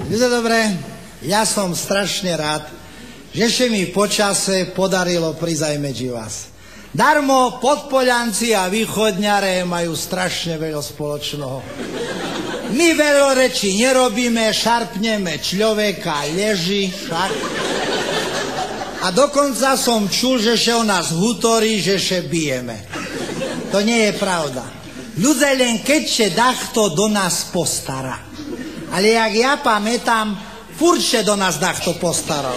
Ľudia, dobre, ja som strašne rád, že sa mi počase podarilo prísť aj medzi vás. Darmo Podpoľanci a východňare majú strašne veľa spoločného. My veľorečí nerobíme, šarpneme človeka, leží, však. A dokonca som čul, že sa o nás hutorí, že sa bijeme. To nie je pravda. Ľudia, len keď sa dachto do nás postará. Ale jak ja pamätám, furt sa do nás dachto postaral.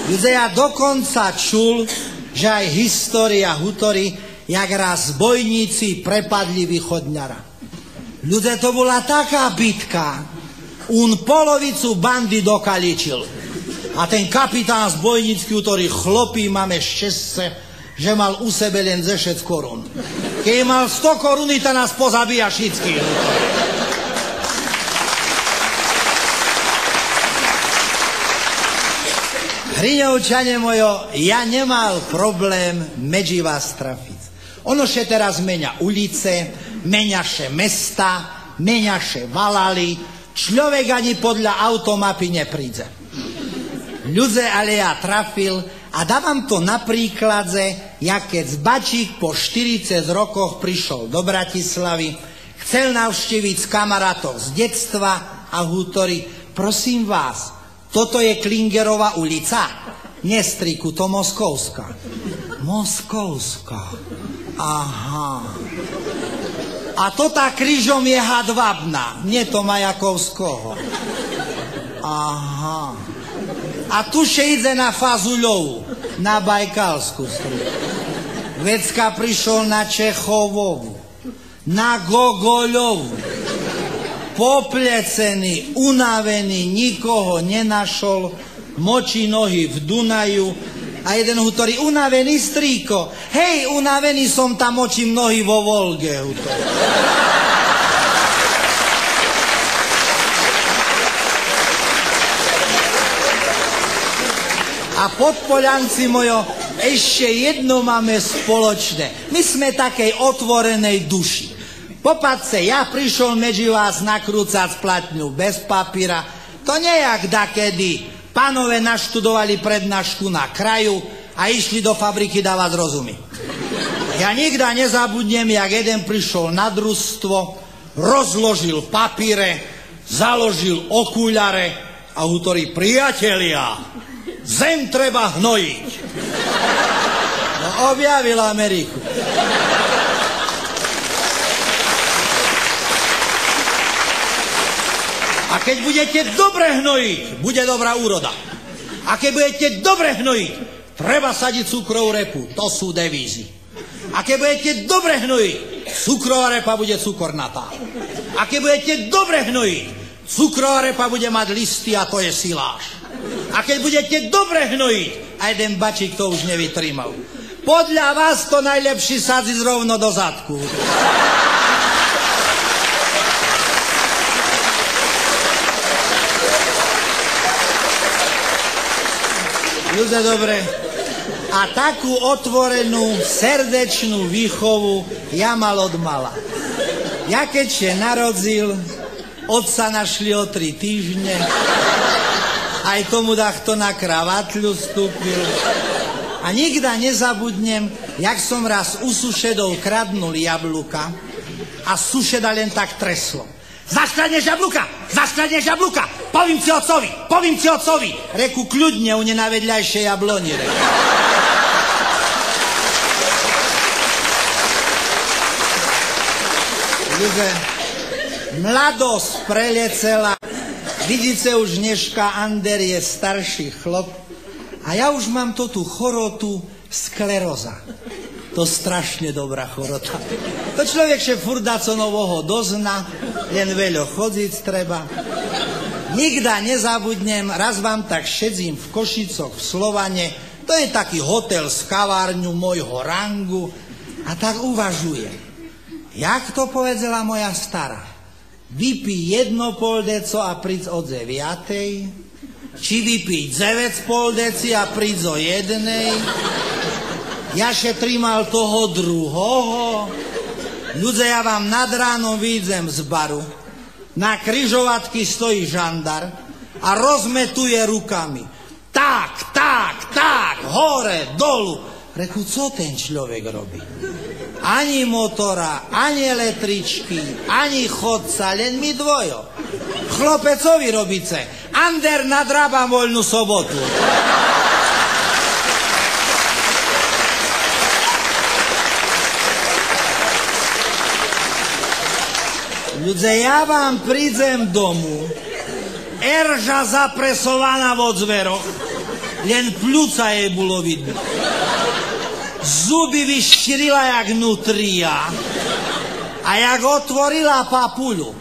Ľudia, ja dokonca čul, že aj história hutorí, jak raz bojníci prepadli východňara. Ľudia, to bola taká bitka, on polovicu bandy dokaličil. A ten kapitán z bojnícky, ktorý chlopí, máme šťastie, že mal u sebe len 10 korún. Keď mal 100 koruny, to nás pozabíja všetkých. Hriňovčane mojo, ja nemal problém medzi vás trafiť. Ono sa teraz menia ulice, menia sa mesta, menia sa valaly, človek ani podľa automapy nepríde. Ľudia, ale ja trafil a dávam to na príkladze, jak keď Zbačík po 40 rokoch prišiel do Bratislavy, chcel navštíviť kamarátov z detstva a hutorí, prosím vás, toto je Klingerová ulica? Nestriku, to Moskovská. Moskovská. Aha. A to tá krížom je Hadvabná, nie to Majakovského. Aha. A tu sa ide na Fazuľovú, na Bajkalskú striku. Vecka prišiel na Čechovovú, na Gogoľovú. Poplecený, unavený, nikoho nenašol, močí nohy v Dunaju a jeden hutorí, unavený strýko, hej, unavený som tam, močím nohy vo Volge, hutorí. A Podpoľanci mojo, ešte jedno máme spoločné, my sme takej otvorenej duši. Popadce, ja prišiel medzi vás nakrúcať platňu bez papíra. To nejak dakedy. Pánové naštudovali prednášku na kraju a išli do fabriky dávať rozumy. Ja nikdy nezabudnem, jak jeden prišiel na družstvo, rozložil papíre, založil okuľare a hutorí, priatelia, zem treba hnojiť. No, objavil Ameriku. A keď budete dobre hnojiť, bude dobrá úroda. A keď budete dobre hnojiť, treba sadiť cukrovú repu. To sú devízy. A keď budete dobre hnojiť, cukrová repa bude cukornatá. A keď budete dobre hnojiť, cukrová repa bude mať listy a to je siláž. A keď budete dobre hnojiť, a jeden bačík to už nevytrímal. Podľa vás to najlepší sadziť rovno do zadku. Ľudia, dobre. A takú otvorenú, srdečnú výchovu ja mal od mala. Ja keď sa narodil, otca našli o 3 týždne, aj tomu dachto na kravatľu vstúpil. A nikdy nezabudnem, jak som raz u sušedov kradnul jablka a sušeda len tak treslo. Zaskladneš jablka! Zaskladneš jablka! Povím ti otcovi! Reku kľudne, u ne na vedľajšej jabloni. Ľudia, mladosť prelecela. Vidíte, už dneška Ander je starší chlop a ja už mám to tú chorotu skleróza. To strašne dobrá chorota. To človek še furda co novoho dozna, len veľo chodziť treba. Nikda nezabudnem, raz vám tak šedzím v Košicoch, v Slovane, to je taký hotel s kavárňu môjho rangu a tak uvažujem. Jak to povedala moja stará? Vypí 1,5 deco a príď od 9. Či vypí 9,5 deci a príď o 1. Ja šetrimal toho druhoho. Ľudia, ja vám nad ránom vyjdem z baru Na križovatky stojí žandar a rozmetuje rukami. Tak, hore, dolu. Reku, co ten človek robí? Ani motora, ani električky, ani chodca, len my dvojo. Chlopecovi robice. Ander nadrába voľnú sobotu. Ľudia, ja vám prídem domu, erža zapresovaná vo zveroch, len pľúca jej bolo vidno. Zuby vyščirila jak nutria a jak otvorila papuľu,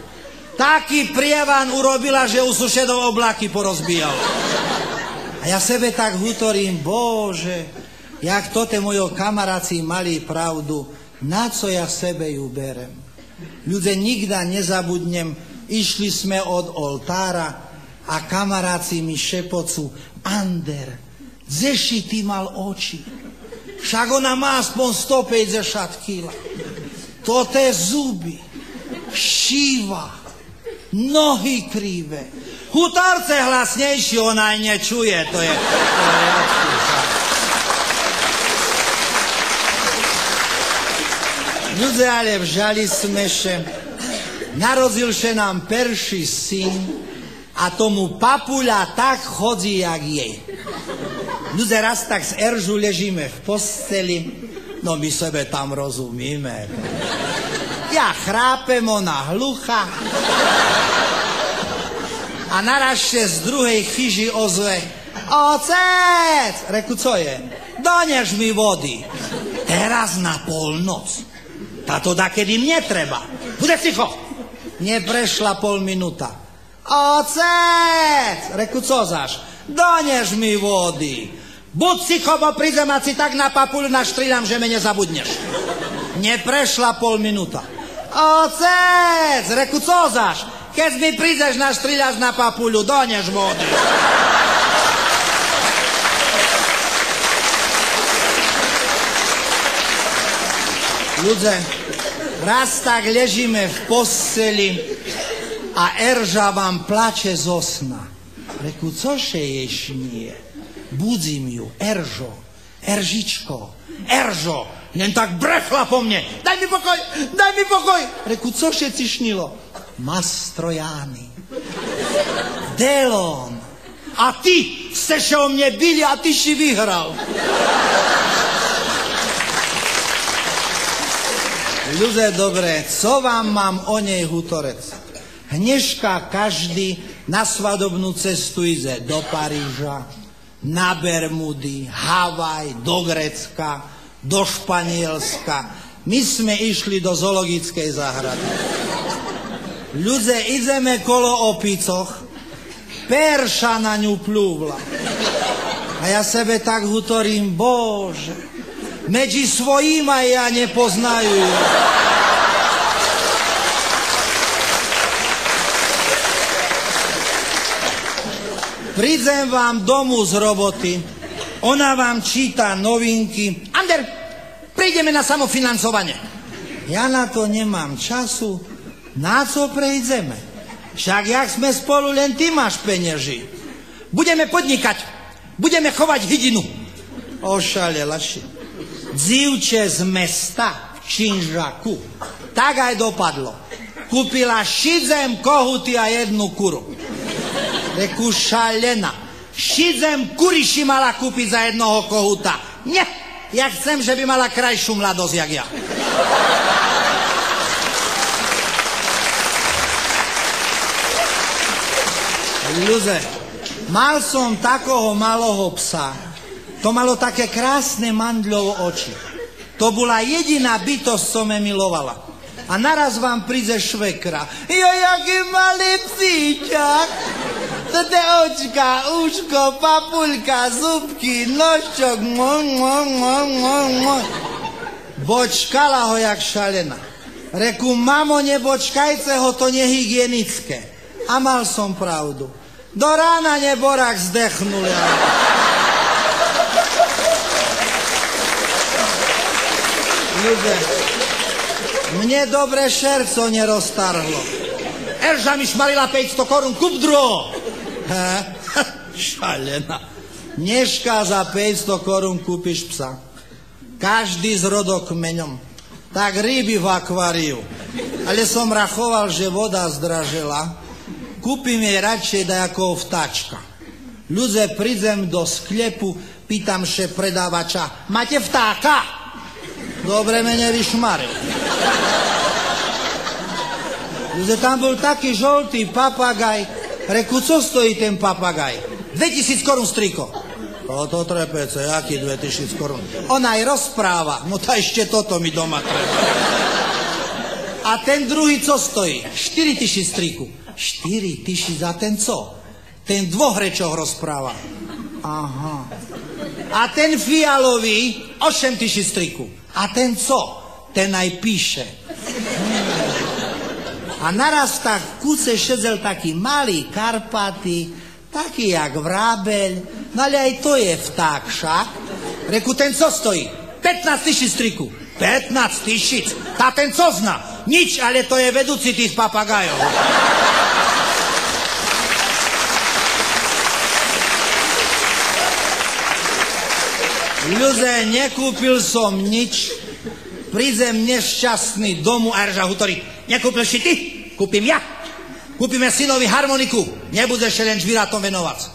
taký prievan urobila, že u susedov oblaky porozbíjal. A ja sebe tak hutorím, Bože, jak to te mojo kamaráci mali pravdu, na co ja sebe ju berem. Ľudia, nikda nezabudnem, išli sme od oltára a kamaráci mi šepocú, Ander, zeši ty mal oči. Však ona má aspoň 150 kg. To te zuby, šíva, nohy krivé. Hutorce hlasnejší, ona aj nečuje, to je ľudia, ale vžali sme še, narodil še nám perší syn a tomu papuľa tak chodí, jak jej. Ľudia, raz tak z Eržu ležíme v posteli, no my sebe tam rozumíme. Ja chrápem, ona hlucha. A naraz z druhej chyži ozve, Otec! Reku, co je? Donež mi vody. Teraz na polnoc. Táto dakedy mne treba. Bude ticho. Neprešla pol minúta. Otec! Reku, co zaš? Donež mi vody. Buď ticho, bo prídem a si tak na papuľu naštriľam, že me nezabudneš. Neprešla pol minúta. Otec! Reku, co zaš? Keď mi prídeš naštriľaš na papuľu, donež vody. Ľudia, raz tak ležíme v posteli a Erža vám plače zo sna. Reku, cože jej šnie? Budzím ju, Eržo, Eržičko, Eržo, len tak brechla po mne. Daj mi pokoj, daj mi pokoj. Reku, cože ti šnilo? Mastrojány, Delon. A ty ste še o mne bili a ty si vyhral. Ľudia, dobre, co vám mám o nej hutorec? Hnežka každý na svadobnú cestu ide do Paríža, na Bermudy, Havaj, do Grécka, do Španielska. My sme išli do zoologickej záhrady. Ľudia, ideme kolo opicoch, perša na ňu plúvla. A ja sebe tak hutorím, Bože, medzi svojima ja nepoznajú. Prídem vám domu z roboty, ona vám číta novinky. Ander, prejdeme na samofinancovanie. Ja na to nemám času. Na co prejdeme? Však jak sme spolu, len ty máš penieži. Budeme podnikať. Budeme chovať hydinu. Ošalela si. Dzivče z mesta v Činžaku. Tak aj dopadlo. Kúpila 7 kohuty a 1 kuru. Reku, šalena. 7 kuriši mala kúpiť za 1 kohuta. Nie, ja chcem, že by mala krajšiu mladosť, jak ja. Ľudia, mal som takého malého psa. To malo také krásne mandľovo oči. To bola jediná bytosť, co me milovala. A naraz vám príde švekra. Jo, jaký malý psíčak. To te očka, uško, papuľka, zubky, nožčok. Bočkala ho jak šalená. Reku, mamo, nebočkajce ho, to nehygienické. A mal som pravdu. Do rána neborák zdechnul. Ľudia, mne dobre šerco neroztarhlo. Erža mi šmarila 500 korún, kúp druho. Šalená. Dneška za 500 korún kúpiš psa. Každý s rodokmeňom. Tak ryby v akváriu. Ale som rachoval, že voda zdražela. Kúpim jej radšej dajakého vtáčka. Ľudze, prídem do sklepu, pýtam še predávača, máte vtáka? Dobre me nevyšmaril. Ľudze, tam bol taký žoltý papagaj. Reku, co stojí ten papagaj? 2000 korún, striko. To trepece, jaký 2000 korún? On aj rozpráva, no tá ešte toto mi doma treba. A ten druhý co stojí? 4000, striku. 4000 za ten co? Ten dvoch rečoch rozpráva. Aha. A ten fialový 8000, striku. A ten co? Ten aj píše. A naraz tak v kúse šedzel taký malý Karpaty, taký jak vrábeľ, no ale aj to je vták však. Reku, ten co stojí? 15 000, striku. 15 000? Tá ten co zna? Nič, ale to je vedúci tých papagajov. Ľuze, nekúpil som nič, prídem nešťastný domu a Erža hutorí, nekúpil si ty? Kúpim ja. Kúpime synovi harmoniku, nebudeš len žvirátom venovať.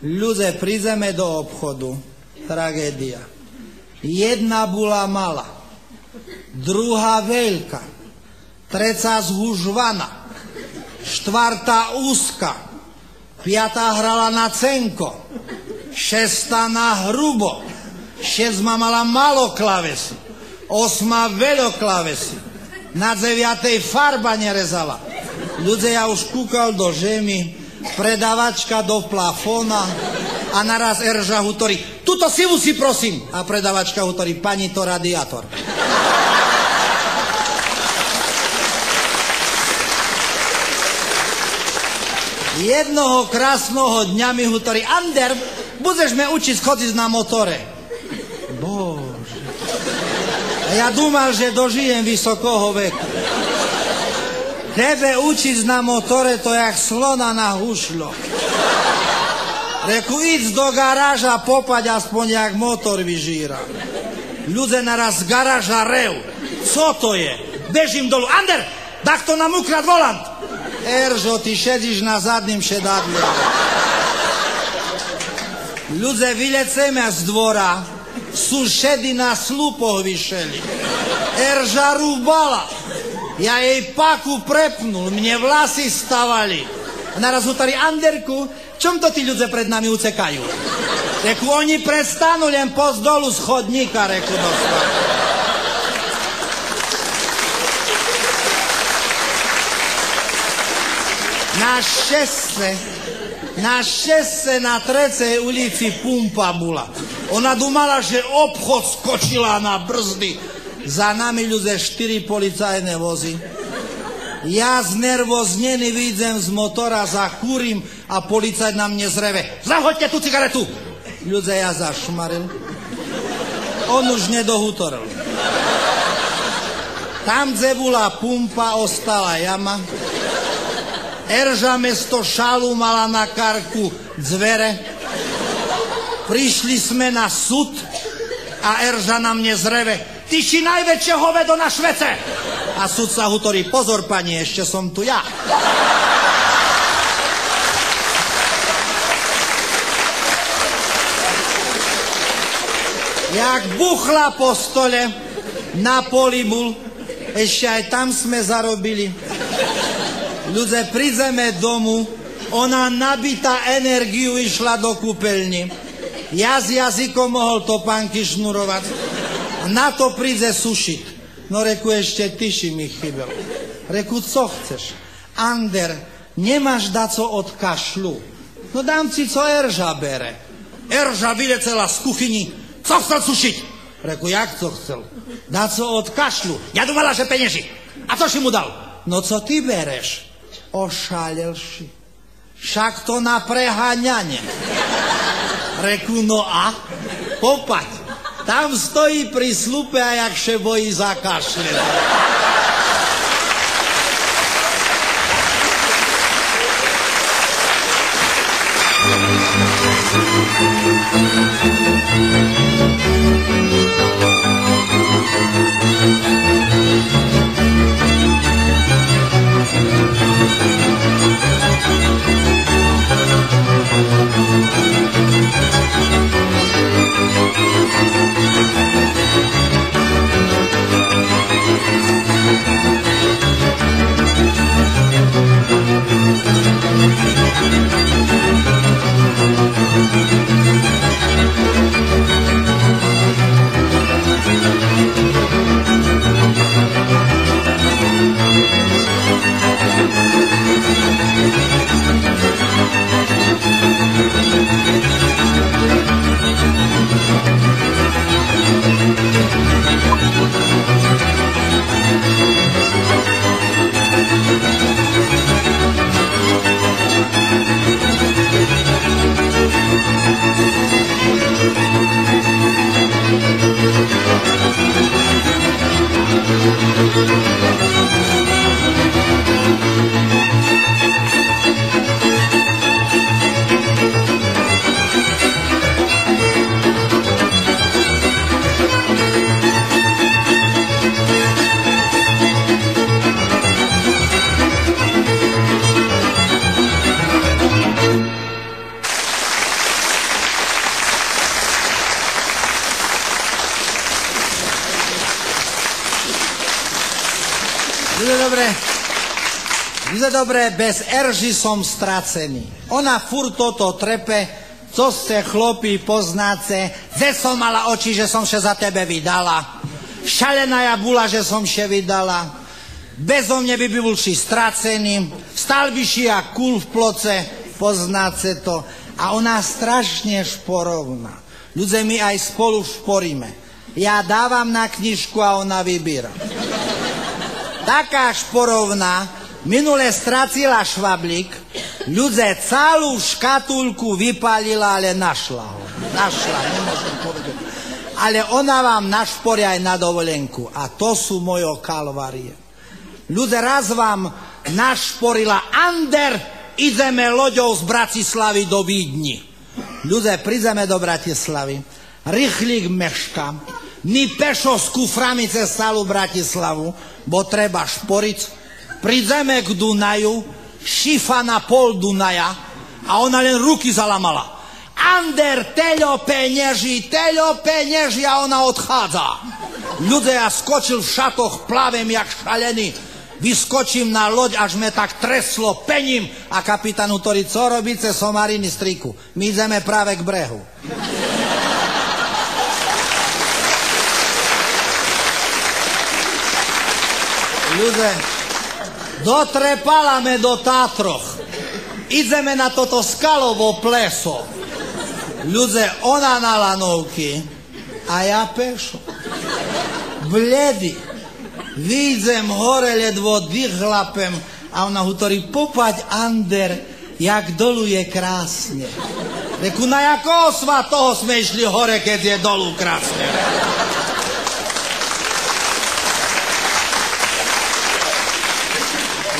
Ľuze, prídeme do obchodu, tragédia. Jedna bula mala, druhá veľká, treca zhužvana, štvrtá úzka, piatá hrala na cenko, šestá na hrubo, šesma mala malo klavesy, osma veľo klavesy, na 9. farba nerezala. Ľudia, ja už kúkal do žemy, predavačka do plafóna a naraz Erža hutorí, tuto sivu si prosím. A predavačka hutorí, pani, to radiátor. Jednoho krásnoho dňa mi hutorí, Ander, budeš me učiť chodiť na motore. Bože. A ja dúmal, že dožijem vysokoho veku. Tebe učiť na motore, to jak slona na hušľo. Reku, ísť do garáža, popať aspoň jak motor vyžíra. Ľudia naraz z garáža rev. Co to je? Bežím dolu. Ander, takto nám ukrad volant. Eržo, ty šedíš na zadným šedadle. Ľudia, vyleceme z dvora, sú šedy na slupoch vyšeli. Erža rúbala. Ja jej paku prepnul, mne vlasy stavali. A naraz hutorí, Anderku, čom to tí ľudia pred nami ucekajú? Reku, oni prestanú len poz dolu z chodníka, reku, doslova. Na šestce na 3. ulici pumpa bula. Ona dumala, že obchod skočila na brzdy. Za nami ľudia 4 policajné vozy. Ja znervoznený vyjdem z motora, zakúrim a policajt na mne zreve. Zahoďte tú cigaretu! Ľudia, ja zašmaril. On už nedohutoril. Tam, kde bola pumpa, ostala jama. Erža mesto šalu mala na karku dzvere. Prišli sme na súd a Erža na mne zreve. Ty si najväčšie hovedo na Švece. A sudca hutorí, pozor pani, ešte som tu ja. Jak buchla po stole na polibul, ešte aj tam sme zarobili. Ľudia, prídeme domu, ona nabitá energiu išla do kúpeľni. Ja s jazykom mohol topánky šnurovať. Na to príde sušiť. No reku, ešte tyši mi chybel. Reku, co chceš? Ander, nemáš daco od kašľu? No dám ci, co Erža bere. Erža vylecela z kuchyni. Co chcel sušiť? Reku, jak co chcel? Daco od kašľu. Ja dumala, že penieži. A co si mu dal? No co ty bereš? Ošalel si. Však to na preháňanie. Reku, no a? Popaď. Tam stojí pri slupe a jak še bojí zakašľe. Dobre, bez Erži som stracený. Ona furt toto trepe, co ste chlopí poznáce, že som mala oči, že som še za tebe vydala. Šalená ja bula, že som še vydala. Bezo mne by bol ši stracený, stal by ši jak kul v ploce, poznáce to. A ona strašne šporovná. Ľudia, my aj spolu šporíme. Ja dávam na knižku a ona vybíra. Taká šporovná, minule stracila švablík, ľudze celú škatulku vypalila, ale našla ho. Našla, nemôžem povedať. Ale ona vám našporia aj na dovolenku. A to sú moje kalvárie. Ľudze, raz vám našporila Ander, ideme loďou z Bratislavy do Vídni. Ľudze, prídeme do Bratislavy, rýchlík meška, my pešo s kuframi cez celú Bratislavu, bo treba šporiť. Prídeme k Dunaju, šifa na pol Dunaja a ona len ruky zalamala. Ander, teľo penieži a ona odchádza. Ľudia, ja skočil v šatoch, plavem jak šalený. Vyskočím na loď, až me tak treslo, pením. A kapitán hovorí, co robíte, somariny striku? My ideme práve k brehu. Ľudia, dotrepala me do Tátroch. Ideme na toto skalovo pleso. Ľudia, ona na lanovky a ja pešo. Bledy. Výjdem hore, ledvo dychlapem a ona hovorí, popaď Ander, jak dolu je krásne. Reku, na jakého svatoho sme išli hore, keď je dolu krásne.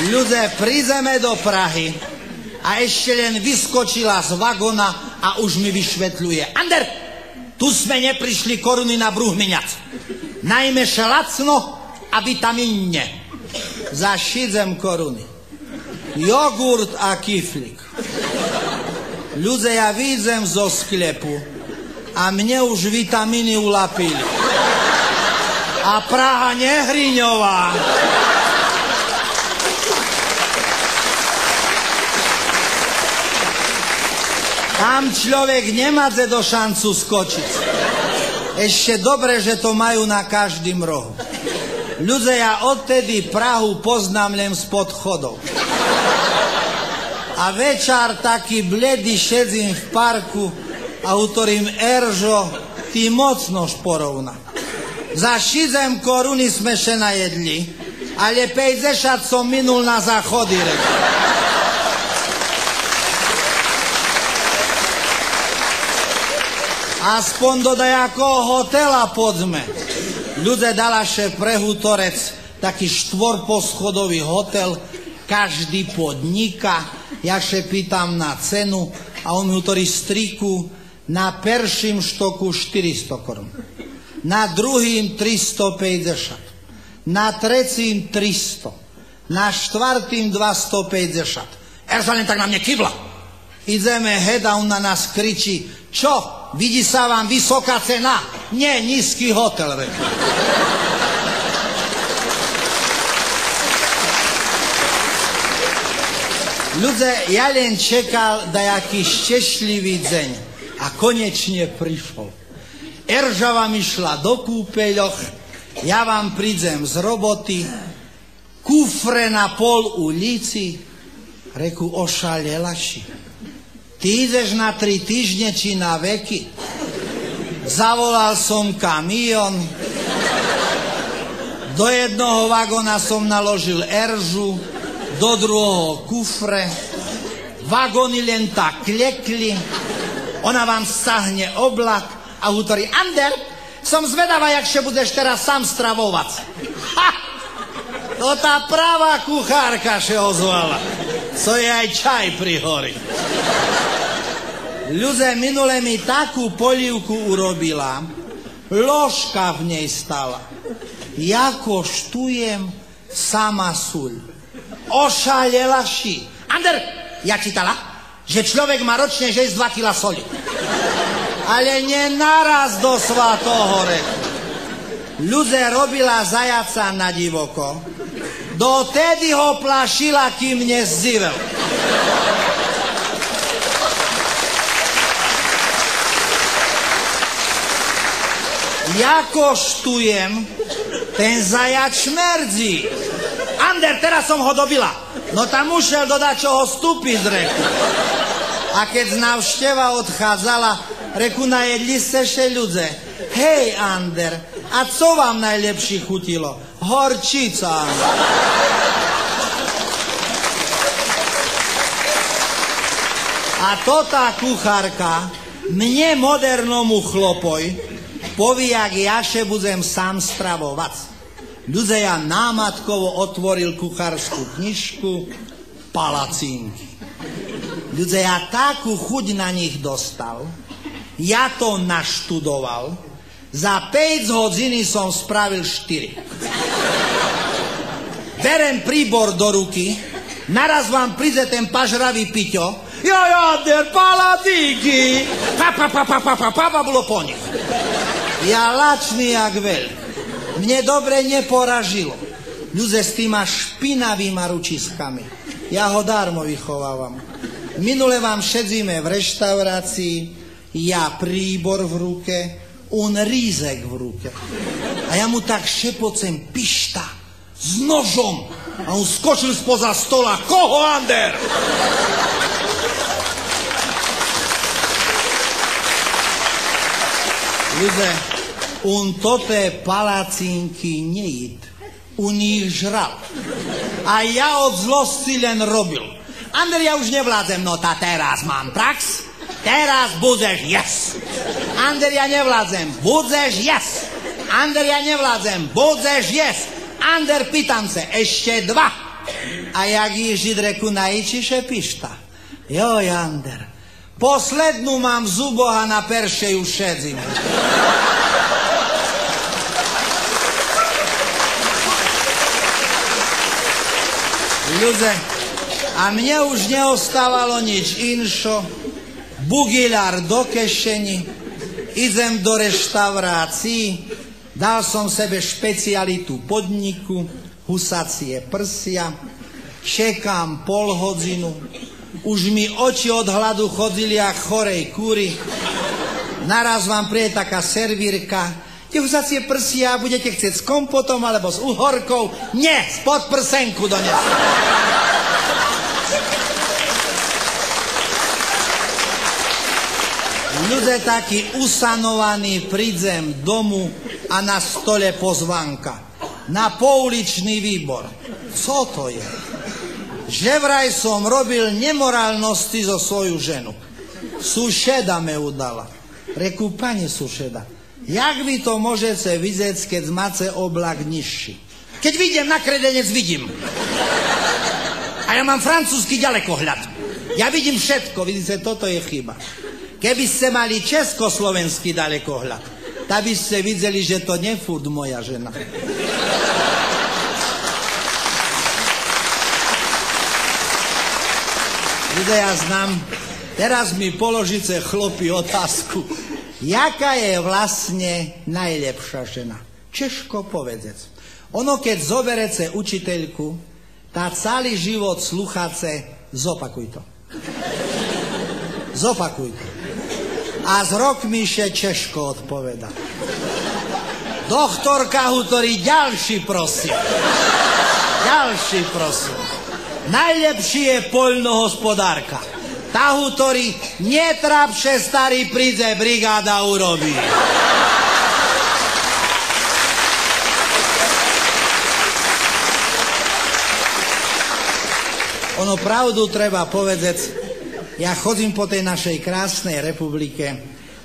Ľudia, prídeme do Prahy a ešte len vyskočila z vagona a už mi vyšvetľuje. Ander, tu sme neprišli koruny na bruhminiac. Najmä lacno a vitamínne. Za 7 koruny. Jogurt a kiflik. Ľudia, ja výjdem zo sklepu a mne už vitamíny ulapili. A Praha Nehriňová. Tam človek nemá do šancu skočiť. Ešte dobre, že to majú na každým rohu. Ľudia, ja odtedy Prahu poznám len spod chodov. A večer taký bledý šedzím v parku a hovorím, Eržo, ty mocno šporovna. Za 7 koruny sme še najedli, ale 50 som minul na záchody. Aspoň do dajakého hotela poďme. Ľudia, dala še pre Hutorec taký 4-poschodový hotel, každý podniká, ja še pýtam na cenu a on mi hovorí striku na perším štoku 400 korun, na druhým 350, na trecím 300, na štvrtým 250. Erza len tak na mne kývla. Ideme head a on na nás kričí: čo, vidí sa vám vysoká cena? Nie, nízky hotel. Ľudia, ja len čekal dajaký štešlivý deň a konečne prišiel. Eržava mi šla do kúpeľoch, ja vám prídem z roboty, kufre na pol ulici. Reku, ošalela si. Ty ideš na 3 týždne či na veky? Zavolal som kamión, do jednoho vagóna som naložil Eržu, do druhého kufre, vagóny len tak klekli, ona vám stahne oblak a hovorí: Ander, som zvedavá, jak sa budeš teraz sám stravovať. Ha! To tá pravá kuchárka sa ozvala, co je aj čaj pri hori. Ľudia, minule mi takú polívku urobila, ložka v nej stala. Ja koštujem sama suľ. Ošalela si. Ander, ja čítala, že človek má ročne jesť 2 kg soli. Ale nie naraz do Svatohore. Ľudia, robila zajaca na divoko. Dotedy ho plašila, kým nezzivel. Ja koštujem, ten zajac šmerdí. Ander, teraz som ho dobila. No tam musel dodať, čo ho stúpi z reku. A keď z návšteva odchádzala, reku, najedli ste še ľudze. Hej, Ander, a co vám najlepšie chutilo? Horčica. A to tá kuchárka mne, modernomu chlopoj, povie, jak ja še budem sám stravovať. Ľudia, ja námatkovo otvoril kuchárskú knižku, palacínky. Ľudia, ja takú chuť na nich dostal, ja to naštudoval, za 5 hodiny som spravil 4. Berem príbor do ruky, naraz vám príde ten pažravý Piťo, Ander, palacínky, pa, bolo po nich. Ja lačný jak veľk. Mne dobre neporažilo. Ľudia s týma špinavýma ručiskami. Ja ho darmo vychovávam. Minule vám šedzíme v reštaurácii, ja príbor v ruke, on rízek v ruke. A ja mu tak šepocem: pišta, s nožom. A on skočil spoza stola: koho, Ander? Ľudia, on toté palacínky nejít, on ich žral. A ja od zlosti len robil. Ander, ja už nevládzem, no tá teraz mám prax, teraz budeš jesť. Ander, ja nevládzem, budeš jesť. Ander, ja nevládzem, budeš jesť. Ander, pýtam sa, ešte 2. A jak Žid reku, najíčiše pišta. Joj, Ander, poslednú mám v zuboch a na peršej už šedzím. Ľudia, a mne už neostávalo nič inšo, bugilár do kešeni, idem do reštaurácií, dal som sebe špecialitu podniku, husacie prsia, čekám pol hodinu, už mi oči od hladu chodili jak chorej kúry, naraz vám príde taká servírka: tie husacie prsia budete chcieť s kompotom alebo s uhorkou? Nie, spod prsenku donesú. Ľudia takí usanovaní, prídem domu a na stole pozvánka na pouličný výbor. Co to je? Že vraj som robil nemorálnosti zo svoju ženu. Sušeda me udala. Reku, pani sušeda, jak vy to môžete vidieť, keď máte oblak nižší? Keď vidím na kredenec, vidím. A ja mám francúzsky ďalekohľad. Ja vidím všetko, vidíte, toto je chyba. Keby ste mali československý ďalekohľad, tak by ste videli, že to nie furt moja žena. Ľudia, ja znám, teraz mi položíte chlapi otázku, jaká je vlastne najlepšia žena? Češko povedzec. Ono, keď zoberece učiteľku, tá celý život sluchace, zopakuj to. Zopakuj to. A z rokmi še Češko odpoveda. Doktorka Hutori, ďalší prosím. Ďalší prosím. Najlepší je poľnohospodárka. Tá Hutori, netrapše starý, príde, brigáda urobí. Ono pravdu treba povedať. Ja chodím po tej našej krásnej republike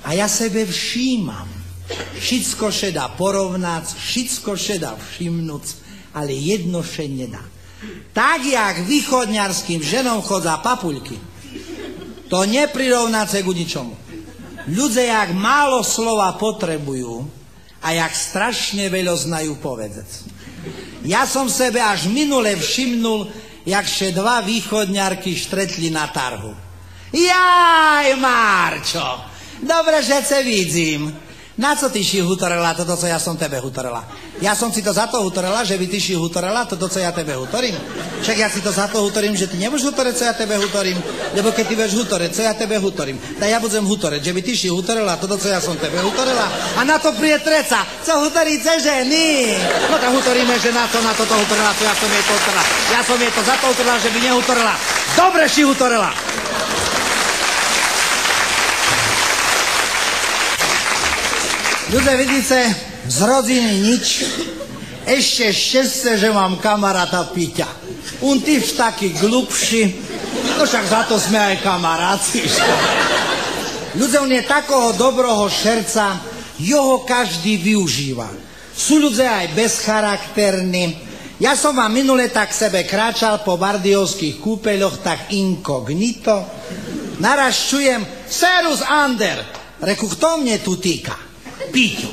a ja sebe všímam. Všetko še dá porovnať, všetko še dá všimnúť, ale jedno še nedá. Tak, jak východňarským ženom chodza papuľky, to neprirovnáce ku ničomu. Ľudia, jak málo slova potrebujú a jak strašne veľa znajú povedať. Ja som sebe až minule všimnul, jak še dva východňarky štretli na tarhu. Jaj, Marčo, dobre, že se vidím. Na co ty si hutorela toto, co ja som tebe hutorela? Ja som si to za to hutorela, že by ty si hutorela toto, co ja tebe hutorím? Však ja si to za to hutorím, že ty nebudeš hutoreť, co ja tebe hutorím, lebo keď ty budeš hutoreť, co ja tebe hutorím, tak ja budem hutoreť, že by ty si hutorela toto, co ja som tebe hutorela, a na to príde treca, co hutoríce ženy. No tak hutoríme, že na to hutorela, co ja som jej to hutorela. Ja som jej to za to hutorela, že by nehutorela. Dobre si hutorela. Ľudia, vidíte, z rodiny nič. Ešte šťastie, že mám kamaráta Píťa. On tyž taký glupší, no však za to sme aj kamaráci. Ľudia, on je takého dobroho šerca, jeho každý využíva. Sú ľudia aj bezcharakterní. Ja som vám minule tak sebe kráčal po bardiovských kúpeľoch, tak inkognito. Naraz čujem, serus Ander. Reku, kto mne tu týka? Píťu.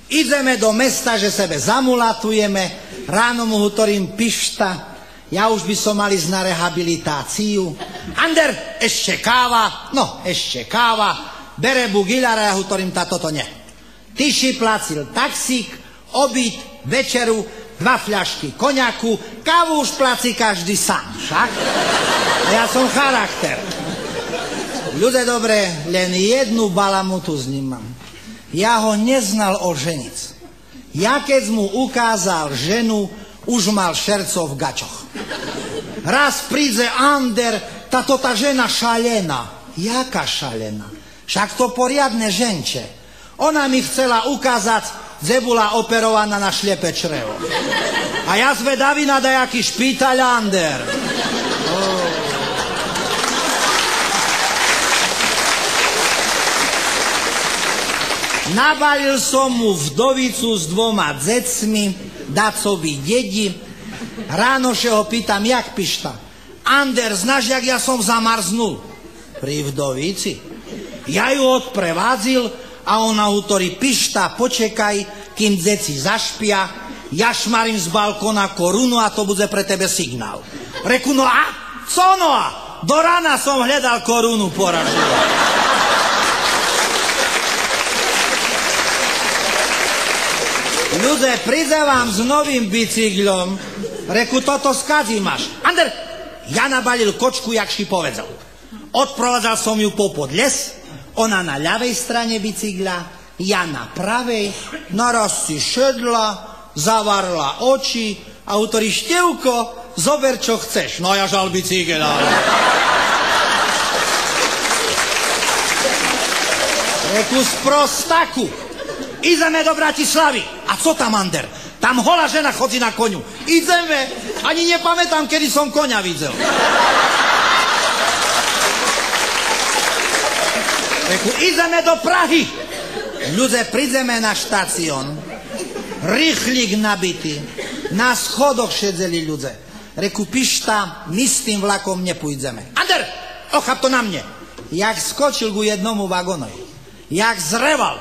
Ideme do mesta, že sebe zamulatujeme, ráno mu hovorím pišta, ja už by som mal ísť na rehabilitáciu. Ander, ešte káva, no ešte káva, bere bugiľara, ja hovorím, toto nie. Ty si placil taxík, obід, večeru, 2 fľašky koňaku, kávu už plací každý sám, však? Ja som charakter. Ľudia, dobre, len jednu balamutu s ním mám. Ja ho neznal oženic. Ja keď mu ukázal ženu, už mal šerco v gačoch. Raz príde Ander, tá žena šalená. Jaká šalená? Však to poriadne ženče. Ona mi chcela ukázať, že bola operovaná na šlepe črevo. A ja zvedavý na dajaký špítaľ Ander. Nabalil som mu vdovicu s 2 decmi, dacovi dedi. Ráno še ho pýtam, jak pišta? Ander, znaš, jak ja som zamarznul? Pri vdovici. Ja ju odprevádzil a ona hovorí, pišta, počekaj, kým deci zašpia, ja šmarím z balkóna korunu a to bude pre tebe signál. Reku, no a? Co no a? Do rána som hľadal korunu, poražil. Ľudia, príde vám s novým bicyklom, reku, toto skadí máš. Ander, ja nabalil kočku, jak si povedal. Odprovádzal som ju popod les, ona na ľavej strane bicykla, ja na pravej, naraz si šedla, zavarla oči a hovorí, Števko, zober, čo chceš. No ja žal bicykel, ale... Reku, sprostaku. Ideme do Bratislavy. A co tam, Ander? Tam holá žena chodí na koňu. Ideme. Ani nepamätám, kedy som koňa videl. Reku, ideme do Prahy. Ľudia, prídeme na štácion. Rýchlik nabitý. Na schodoch šedzeli ľudia. Reku, pišta, my s tým vlakom nepôjdeme. Ander, ochap to na mne. Jak skočil ku jednomu vagónovi, jak zreval.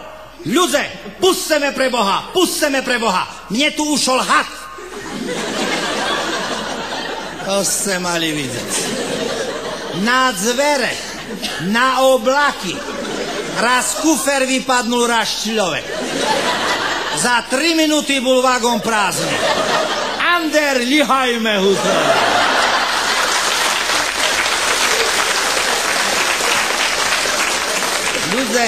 Ľudze, pusteme pre Boha, mne tu ušol had. To ste mali vidieť. Na zvere, na oblaky, raz kufer vypadnul, raz človek. Za 3 minúty bol vagón prázdny. Ander, lihajme huto. Ľudze,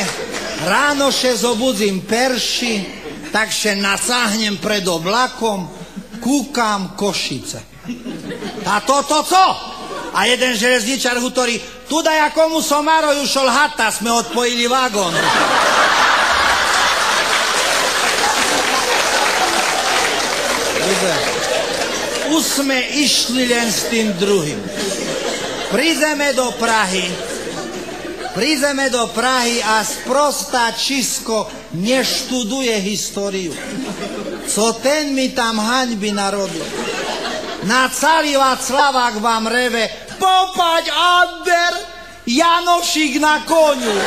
ráno še zobudzím perši, tak še nacahnem pred oblakom, kúkam Košice. A to co? A jeden železničar hutorí, tuda jakomu somároju šol hata, sme odpojili vagón. Ľudze, už sme išli len s tým druhým. Prídeme do Prahy a sprostá Čisko neštuduje históriu. Co ten mi tam haňby narobil. Na celý Václavák vám reve, popaď Ander, Janošik na koniu.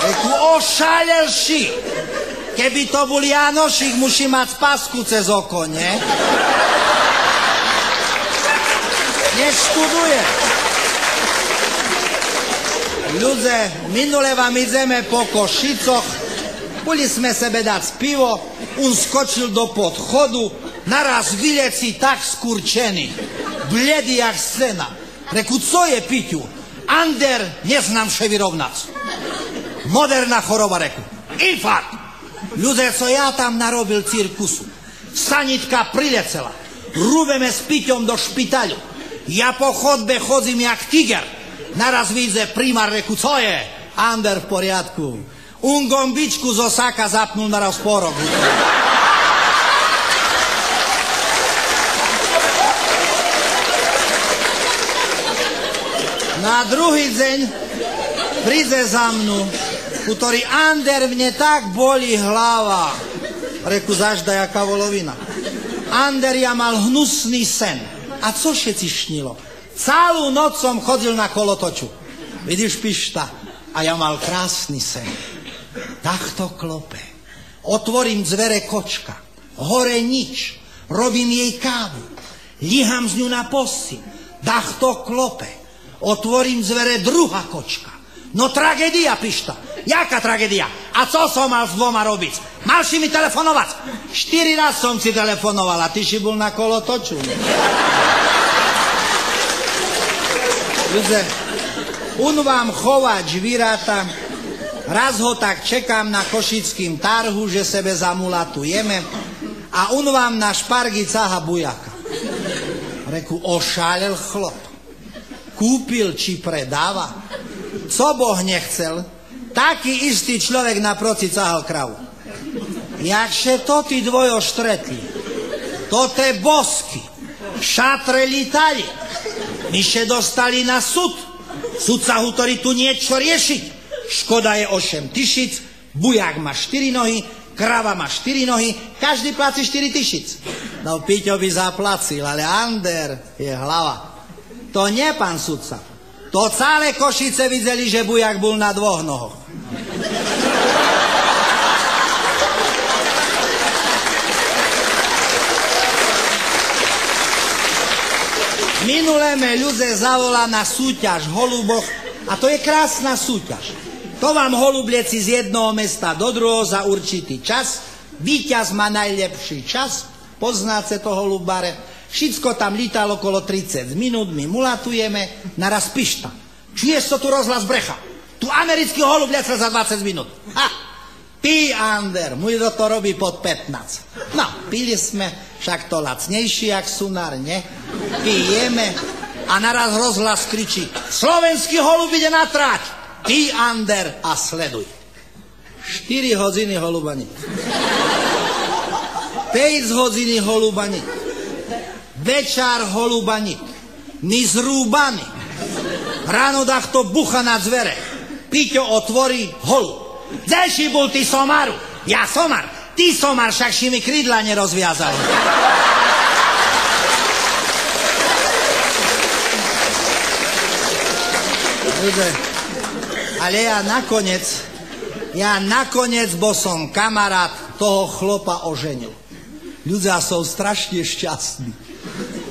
Reku, ošalelši. Keby to bol Janošik, musí mať pasku cez oko, ne? Neštuduje. Ľudze, minule vám ideme po Košicoch, boli sme sebe dať pivo, on skočil do podchodu, naraz vyleci tak skurčený, bledý jak scéna. Reku, co je Piťu? Ander, neznám še vyrovnať. Moderná choroba, reku. Infarkt. Ľudze, co ja tam narobil cirkusu. Sanitka prilecela. Rúbeme s Piťom do špitaľu. Ja po chodbe chodzím jak tiger. Naraz vidze primár, reku, co je? Ander, v poriadku. Un gombičku zo saka zapnul naraz porok. Na druhý deň príde za mnu, ktorý Ander, mne tak boli hlava. Reku, zažda jaká volovina. Ander, ja mal hnusný sen. A co všetci šnilo? Celú noc som chodil na kolotoču. Vidíš, Pišta, a ja mal krásny sen. Takto klope. Otvorím dvere kočka. Hore nič. Robím jej kávu. Líham z ňu na postel. Takto klope. Otvorím dvere druhá kočka. No tragédia, Pišta. Jaká tragédia? A co som mal s dvoma robiť? Mal si mi telefonovať? 4 raz som si telefonoval a ty si bol na kolotoču. Ľudze, on vám chovať žvíratá, raz ho tak čekám na košickým tarhu, že sebe zamulatujeme a on vám na špargy caha bujaka. Reku, ošálel chlop. Kúpil či predáva. Co Boh nechcel, taký istý človek naproti cahal kravu. Jakže to tí dvojo štretli, to te bosky, šatre litali, my še dostali na súd. Sudca hutorí tu niečo riešiť. Škoda je 8 000, bujak má 4 nohy, krava má 4 nohy, každý platí 4 000. No Piťo by zaplacil, ale Ander je hlava. To nie, pán sudca. To celé Košice videli, že bujak bol na 2 nohoch. Minulé me ľudze zavolá na súťaž v holuboch a to je krásna súťaž. To vám holublieci z jednoho mesta do druhého za určitý čas. Víťaz má najlepší čas, poznáte to holubare. Všetko tam lítalo okolo 30 minút, my mulatujeme, naraz Pišta. Čuješ, co tu rozhlas brecha? Tu americký holub letel za 20 minút. Ha! Pí, Ander, môj to robí pod 15. No, pili sme, však to lacnejší jak sunár, ne? Pijeme a naraz rozhlas kričí, slovenský holub ide na tráť. Pí, Ander, a sleduj. 4 hodiny holubani. 5 hodiny holubani. Večer holubani. My zrúbani. Ráno dach to bucha na dvere. Piťo otvorí holub. Ďalší bol ty somaru. Ja somar. Ty somar, však si mi krídla nerozviazal. Ale ja nakoniec bol som kamarát toho chlopa oženil. Ľudia sú strašne šťastní.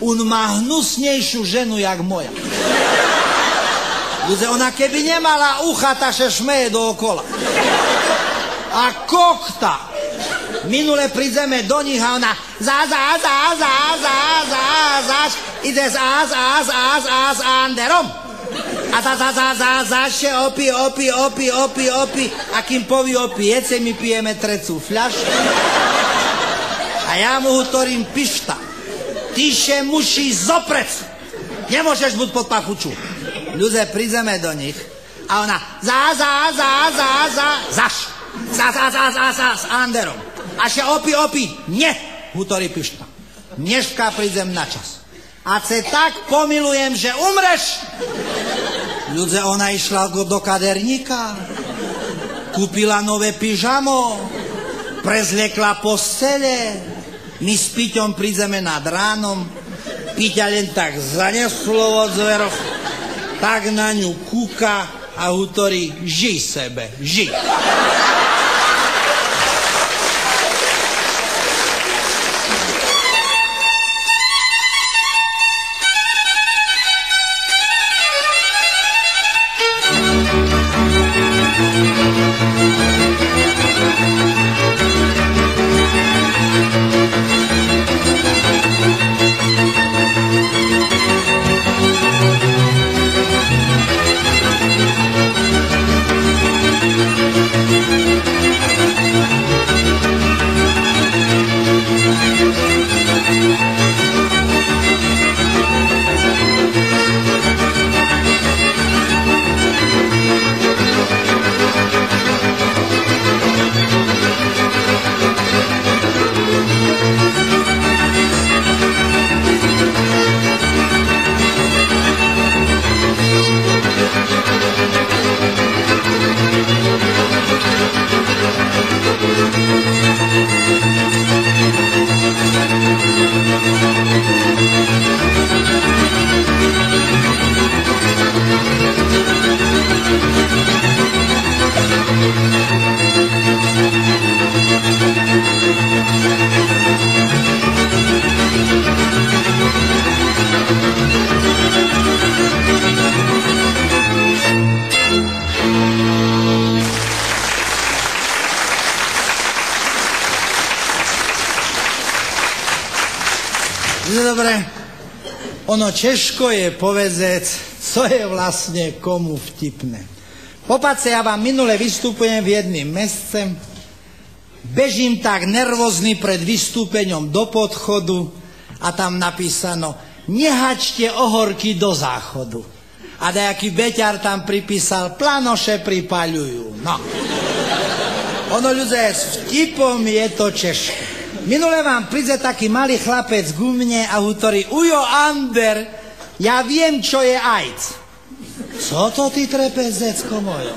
On má hnusnejšiu ženu, jak moja. Ľudia, ona keby nemala ucha, ta še šmeje dookola. A kokta. Minule prídeme do nich a ona ide s Anderom. A še opi. A kým poví opiece, my pijeme trecú fľašku. A ja mu hovorím, pišta, ty še muši zoprec. Nemôžeš buď pod pachuču. Ľudia, prídeme do nich a ona s Anderom. A še opi, nie, hovorí pišta. Dneška prídem na čas. A se tak pomilujem, že umreš. Ľudia, ona išla do kaderníka, kúpila nové pyžamo, prezliekla postele, my s Piťom prídeme nad ránom, Piťa len tak zaneslo od zveroch, tak na ňu kúka a hovorí, žij sebe, žij. Dobre, ono ťažko je povedať, co je vlastne komu vtipné. Popace, ja vám minule vystupujem v jedným mesce, bežím tak nervózny pred vystúpením do podchodu a tam napísano, nehačte ohorky do záchodu. A dajaký beťar tam pripísal, planoše pripaľujú. No. Ono, ľudia, s vtipom je to ťažké. Minule vám príde taký malý chlapec ku mne a hovorí, ujo Ander, ja viem, čo je AIDS. Co to ty trepeš, decko mojo?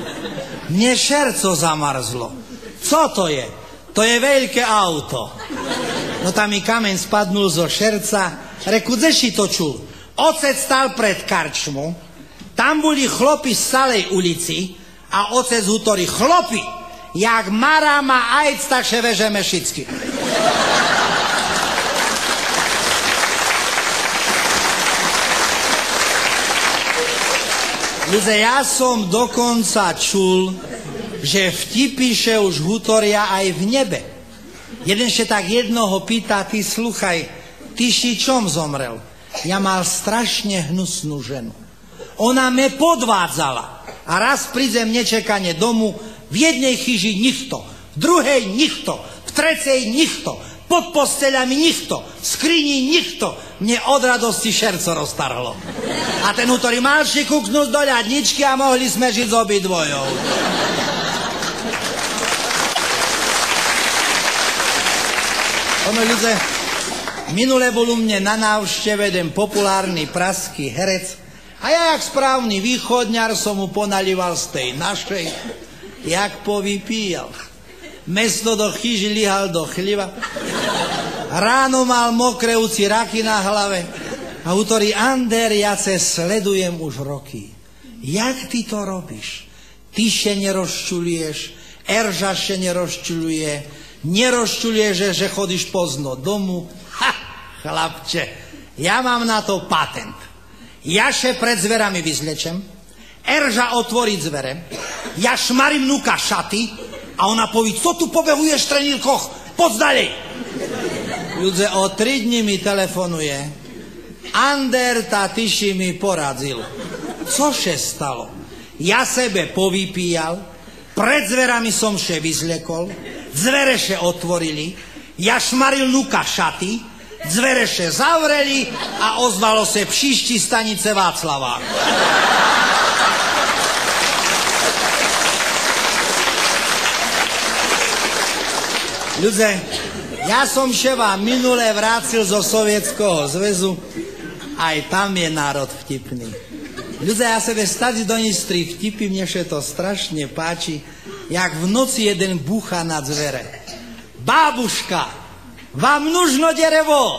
Mne šerco zamarzlo. Co to je? To je veľké auto. No tam mi kameň spadnul zo šerca. Reku, dzeši to čul. Ocec stal pred karčmu, tam boli chlopi z celej ulici a ocec hovorí, chlopi, jak Mara má AIDS, tak še vežeme šicky. Ľudia, ja som dokonca čul, že vtipíše už hutoria aj v nebe. Jeden še tak jednoho pýta, ty sluchaj, ty si čom zomrel? Ja mal strašne hnusnú ženu. Ona me podvádzala a raz prídem nečakane domu, v jednej chyži nikto, v druhej nikto, v trecej nikto, pod posteľami nikto, v skrini nikto. Mne od radosti šerco roztarhlo. A ten útorý malší kúknúť do ľadničky a mohli sme žiť s obidvojou. Ono, ľudia, minule bol u mne na návšteve jeden populárny pražský herec a ja, jak správny východňar, som mu ponalíval z tej našej, jak povypíjal. Mesto do chyži lihal do chliva. Ráno mal mokré uci raky na hlave. A hovorí, Ander, ja se sledujem už roky. Jak ty to robíš? Ty še nerozčuluješ, Erža še nerozčuluje, nerozčuluje, že chodíš pozno domu. Ha, chlapče, ja mám na to patent. Ja še pred zverami vyzlečem, Erža otvorí dvere, ja šmarím nuka šaty a ona poví, co tu pobehuješ, trenír Koch, poď ďalej. Ľudze, o 3 dní mi telefonuje, Ander, tá tyši mi poradil. Cože stalo? Ja sebe povypíjal, pred zverami som še vyzlekol, zvere še otvorili, ja šmaril nuka šaty, zvere še zavreli a ozvalo se příští stanice Václavák. Ľudze, ja som še vám minule vrácil zo Sovietskeho zväzu, aj tam je národ vtipný. Ľudze, ja sebe stať do nistri vtipy, mne še to strašne páči, jak v noci jeden búcha na dvere. Bábuška, vám nužno derevo?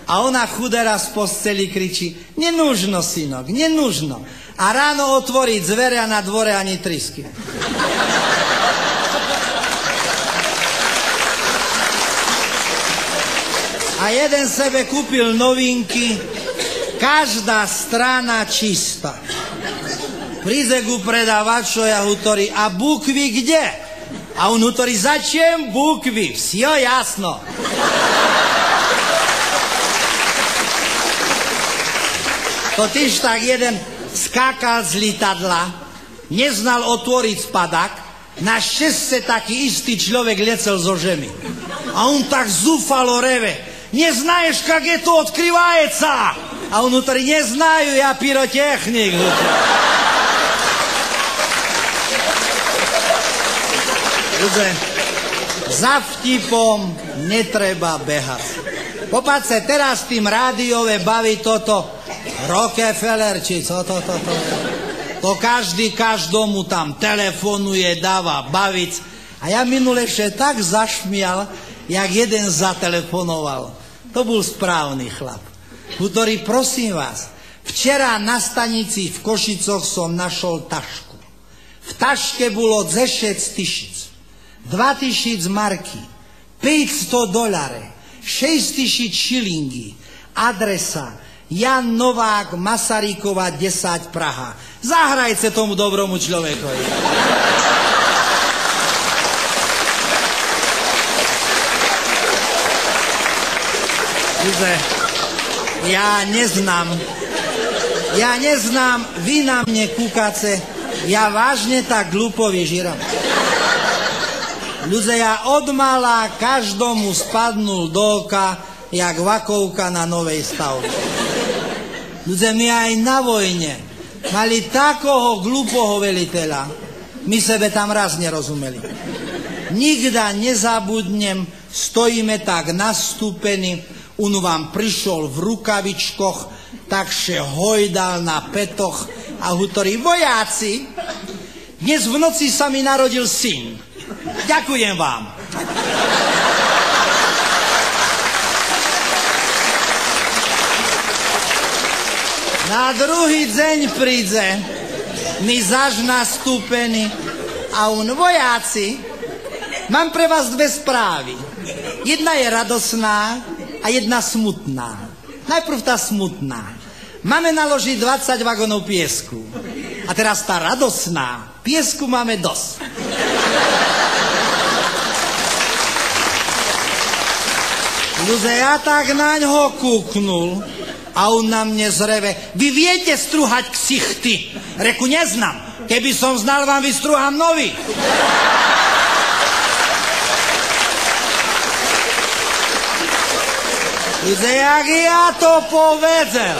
A ona chudera z posteli kričí, nenúžno, synok, nenúžno. A ráno otvorí dvere a na dvore ani trysky. A jeden sebe kúpil novinky, každá strana čistá. Príde ku predávaču, ja hutori, a bukvy kde? A on hutori, začem bukvy? Vsio jasno. Totiž tak jeden skákal z lietadla, neznal otvoriť spadak, na šťastie taký istý človek lecel zo žemy. A on tak zúfalo reve, neznaješ, kak je to odkryvajca? A on hutori, neznaju, ja pyrotechnik. Ľudze, za vtipom netreba behať. Popáč sa, teraz tým rádiové baví toto Rockefeller, či co to. To každý každomu tam telefonuje, dáva bavic. A ja minule še tak zašmial, jak jeden zatelefonoval. To bol správny chlap. Hutori, prosím vás, včera na stanici v Košicoch som našol tašku. V taške bolo 10 000, 2000 marky, $500, 6000 šilingy, adresa Jan Novák, Masarykova 10, Praha. Zahrajte tomu dobromu človekovi. Ja neznám, vy na mne kúkace, ja vážne tak glupo vyžíram. Ľudia, ja od mala každomu spadnul do oka, jak vakovka na novej stavbe. Ľudia, my aj na vojne mali takoho glupoho veliteľa, my sebe tam raz nerozumeli. Nikda nezabudnem, stojíme tak nastúpení, on vám prišol v rukavičkoch, takže hojdal na petoch a hutorí, vojáci, dnes v noci sa mi narodil syn. Ďakujem vám. Na druhý deň príde, my zaž nastúpení a on, vojáci, mám pre vás 2 správy. Jedna je radosná a jedna smutná. Najprv tá smutná. Máme naložiť 20 vagónov piesku. A teraz tá radosná. Piesku máme dosť. Ľudia, ja tak na ňo kúknul a on na mne zreve. Vy viete strúhať ksichty? Reku, neznám. Keby som znal, vám vystrúham nový. Ľudia, jak ja to povedel.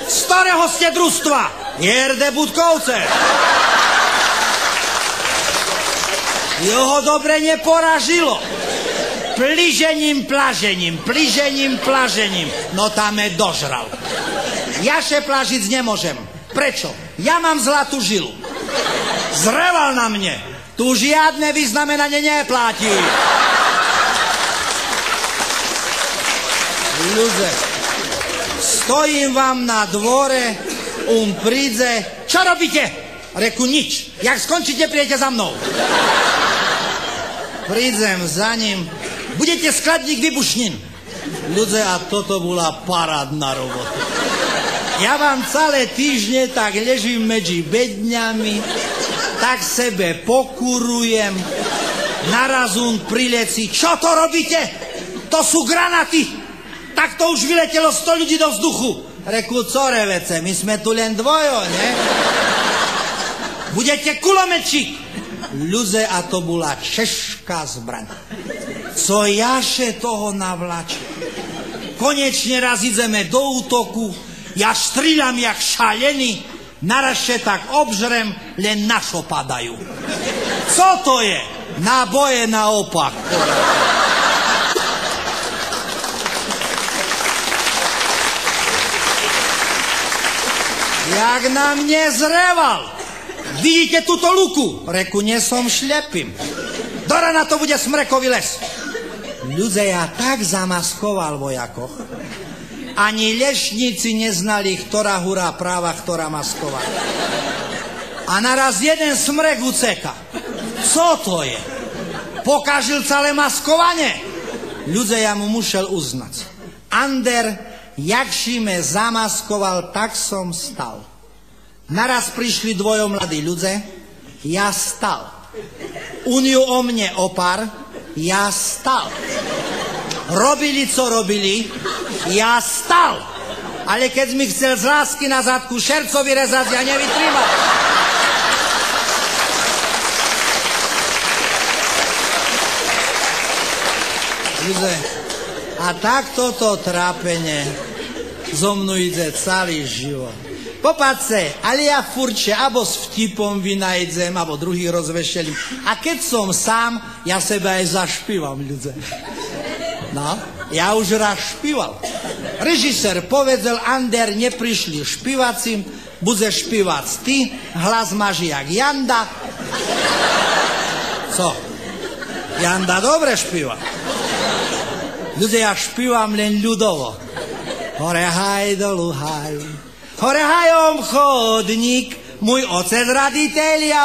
Starého ste družstva, Jerde Budkovce. Jeho dobre neporažilo. Pližením, plažením. No tam me dožral. Ja še plažiť nemôžem. Prečo? Ja mám zlatú žilu. Zreval na mne. Tu žiadne vyznamenanie neplatí. Ľudia, stojím vám na dvore príde, čo robíte? Reku, nič. Jak skončíte, prídete za mnou. Prídem za ním, budete skladník výbušnín. Ľudia, a toto bola parádna robota. Ja vám celé týždne tak ležím medzi bedňami, tak sebe pokurujem, naraz on prileci, čo to robíte? To sú granaty. Tak to už vyletelo 100 ľudí do vzduchu. Reku, co revece, my sme tu len dvojo, ne? Budete kulometčík. Ľudia, a to bola česká zbraň. Co jaše toho navlačí. Konečne raz ideme do útoku, ja striľam jak šalený, narazše tak obžrem, len našo padajú. Co to je? Náboje naopak. Jak na mne zreval. Vidíte túto luku? Reku, nie som šlepým. Do rana to bude smrekový les. Ľudia, ja tak zamaskoval vojakoch. Ani lešníci neznali, ktorá hurá práva, ktorá masková. A naraz jeden smrek uceka. Co to je? Pokažil celé maskovanie. Ľudia, ja mu musel uznať. Ander, jakši me zamaskoval, tak som stal. Naraz prišli dvojo mladí ľudia, ja stal. Uniu o mne opar, ja stal. Robili, co robili, ja stal. Ale keď mi chcel z lásky na zadku šerco vyrezať, ja nevytrímal. Ľudia, a takto to trápenie zo mnou ide celý život. Popaďte, ale ja furče, abo s vtipom vynajdem, abo druhý rozvešelím. A keď som sám, ja sebe aj zašpívam, ľudia. No, ja už raz špíval. Režisér povedal, Ander, neprišli špívacím, budeš špívať ty, hlas máš jak Janda. Co? Janda dobre špíva. Ľudia, ja špívam len ľudovo. Hore haj, dolu haj. Hore hajom chodník, môj otec raditeľ, ja